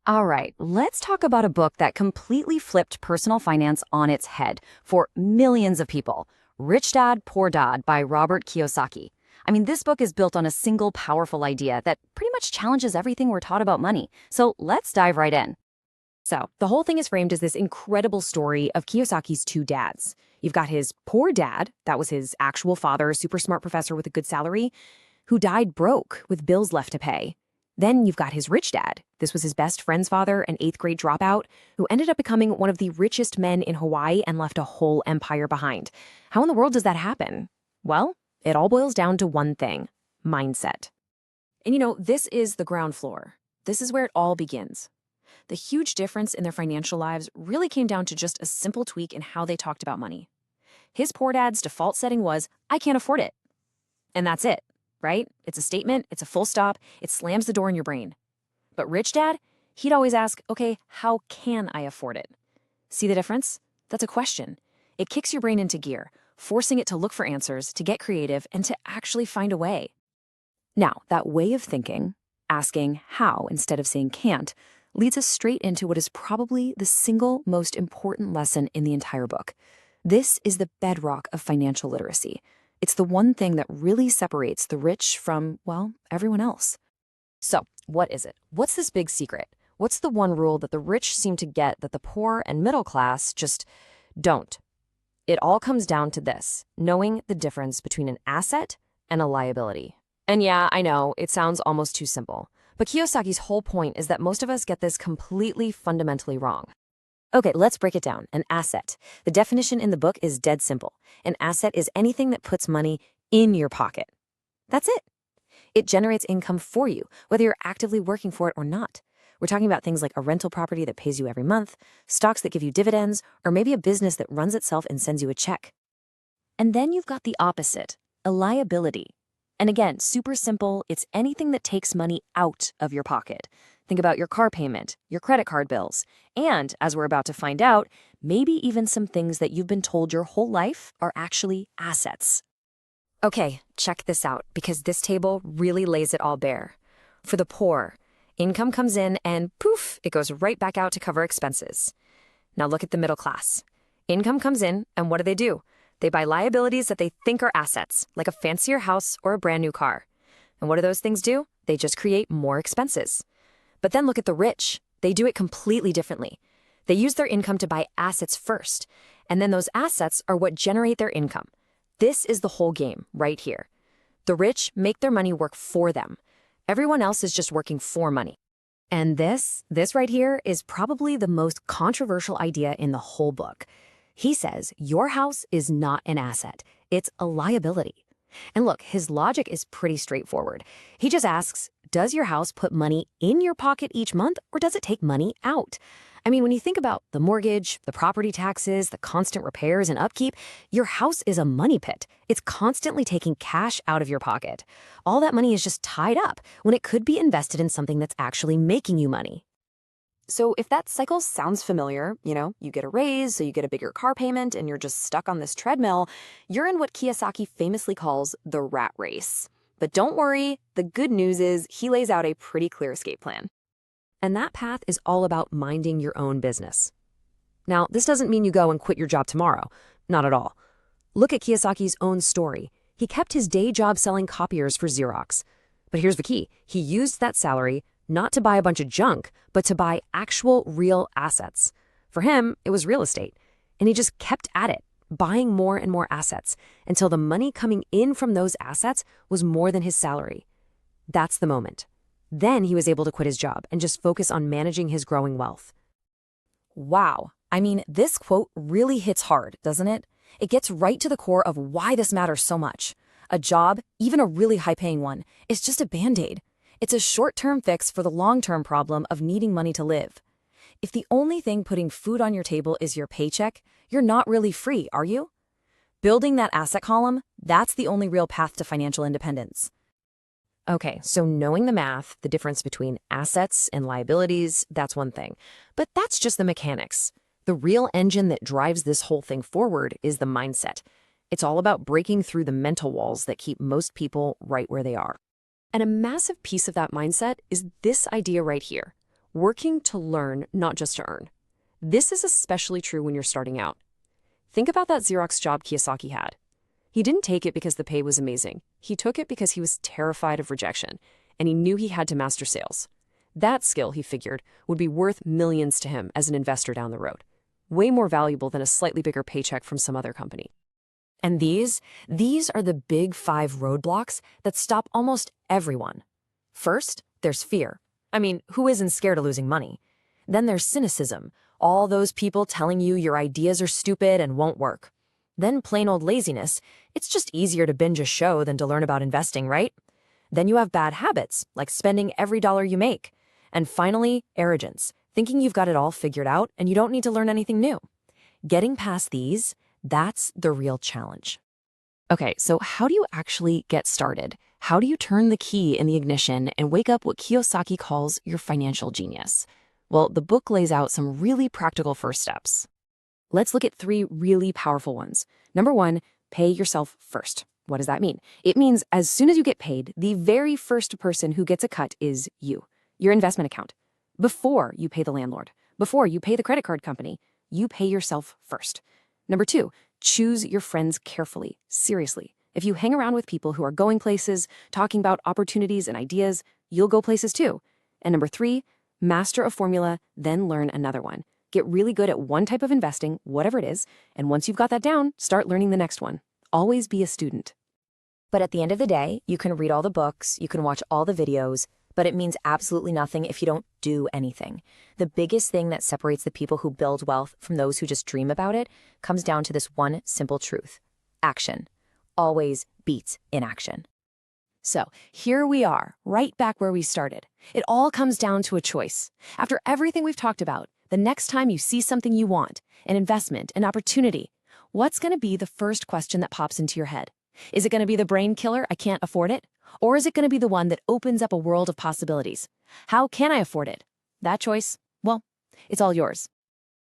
All right, let's talk about a book that completely flipped personal finance on its head for millions of people. Rich Dad, Poor Dad by Robert Kiyosaki. I mean, this book is built on a single powerful idea that pretty much challenges everything we're taught about money. So let's dive right in. So, the whole thing is framed as this incredible story of Kiyosaki's two dads. You've got his poor dad, that was his actual father, super smart professor with a good salary, who died broke with bills left to pay. Then you've got his rich dad. This was his best friend's father, an eighth grade dropout, who ended up becoming one of the richest men in Hawaii and left a whole empire behind. How in the world does that happen? Well, it all boils down to one thing: mindset. And this is the ground floor. This is where it all begins. The huge difference in their financial lives really came down to just a simple tweak in how they talked about money. His poor dad's default setting was, I can't afford it. And that's it, right? It's a statement, it's a full stop, it slams the door in your brain. But rich dad, he'd always ask, okay, how can I afford it? See the difference? That's a question. It kicks your brain into gear, forcing it to look for answers, to get creative, and to actually find a way. Now, that way of thinking, asking how instead of saying can't, leads us straight into what is probably the single most important lesson in the entire book. This is the bedrock of financial literacy. It's the one thing that really separates the rich from, well, everyone else. So, what is it? What's this big secret? What's the one rule that the rich seem to get that the poor and middle class just don't? It all comes down to this: knowing the difference between an asset and a liability. And yeah, I know, it sounds almost too simple. But Kiyosaki's whole point is that most of us get this completely fundamentally wrong. Okay, let's break it down. An asset. The definition in the book is dead simple. An asset is anything that puts money in your pocket. That's it. It generates income for you, whether you're actively working for it or not. We're talking about things like a rental property that pays you every month, stocks that give you dividends, or maybe a business that runs itself and sends you a check. And then you've got the opposite, a liability. And again, super simple, it's anything that takes money out of your pocket. Think about your car payment, your credit card bills, and, as we're about to find out, maybe even some things that you've been told your whole life are actually assets. Okay, check this out, because this table really lays it all bare. For the poor, income comes in and poof, it goes right back out to cover expenses. Now look at the middle class. Income comes in, and what do? They buy liabilities that they think are assets, like a fancier house or a brand new car. And what do those things do? They just create more expenses. But then look at the rich. They do it completely differently. They use their income to buy assets first, and then those assets are what generate their income. This is the whole game right here. The rich make their money work for them. Everyone else is just working for money. And this right here is probably the most controversial idea in the whole book. He says your house is not an asset, it's a liability. And look, his logic is pretty straightforward. He just asks, does your house put money in your pocket each month, or does it take money out? I mean, when you think about the mortgage, the property taxes, the constant repairs and upkeep, your house is a money pit. It's constantly taking cash out of your pocket. All that money is just tied up when it could be invested in something that's actually making you money. So if that cycle sounds familiar, you get a raise, so you get a bigger car payment, and you're just stuck on this treadmill, you're in what Kiyosaki famously calls the rat race. But don't worry, the good news is he lays out a pretty clear escape plan. And that path is all about minding your own business. Now, this doesn't mean you go and quit your job tomorrow. Not at all. Look at Kiyosaki's own story. He kept his day job selling copiers for Xerox. But here's the key. He used that salary not to buy a bunch of junk, but to buy actual real assets. For him, it was real estate. And he just kept at it, buying more and more assets until the money coming in from those assets was more than his salary. That's the moment. Then he was able to quit his job and just focus on managing his growing wealth. Wow. I mean, this quote really hits hard, doesn't it? It gets right to the core of why this matters so much. A job, even a really high-paying one, is just a Band-Aid. It's a short-term fix for the long-term problem of needing money to live. If the only thing putting food on your table is your paycheck, you're not really free, are you? Building that asset column, that's the only real path to financial independence. Okay, so knowing the math, the difference between assets and liabilities, that's one thing. But that's just the mechanics. The real engine that drives this whole thing forward is the mindset. It's all about breaking through the mental walls that keep most people right where they are. And a massive piece of that mindset is this idea right here. working to learn, not just to earn. This is especially true when you're starting out. Think about that Xerox job Kiyosaki had. He didn't take it because the pay was amazing. He took it because he was terrified of rejection, and he knew he had to master sales. That skill, he figured, would be worth millions to him as an investor down the road. Way more valuable than a slightly bigger paycheck from some other company. And these are the big 5 roadblocks that stop almost everyone. First, there's fear. I mean, who isn't scared of losing money? Then there's cynicism, all those people telling you your ideas are stupid and won't work. Then plain old laziness. It's just easier to binge a show than to learn about investing, right? Then you have bad habits, like spending every dollar you make. And finally, arrogance, thinking you've got it all figured out and you don't need to learn anything new. Getting past these, that's the real challenge. Okay, so how do you actually get started? How do you turn the key in the ignition and wake up what Kiyosaki calls your financial genius? Well, the book lays out some really practical first steps. Let's look at 3 really powerful ones. Number 1, pay yourself first. What does that mean? It means as soon as you get paid, the very first person who gets a cut is you, your investment account. Before you pay the landlord, before you pay the credit card company, you pay yourself first. Number 2, choose your friends carefully, seriously. If you hang around with people who are going places, talking about opportunities and ideas, you'll go places too. And number 3, master a formula, then learn another one. Get really good at one type of investing, whatever it is, and once you've got that down, start learning the next one. Always be a student. But at the end of the day, you can read all the books, you can watch all the videos, but it means absolutely nothing if you don't do anything. The biggest thing that separates the people who build wealth from those who just dream about it comes down to this one simple truth. Action always beats inaction. So here we are, right back where we started. It all comes down to a choice. After everything we've talked about, the next time you see something you want, an investment, an opportunity, what's going to be the first question that pops into your head? Is it going to be the brain killer, I can't afford it? Or is it going to be the one that opens up a world of possibilities? How can I afford it? That choice, well, it's all yours.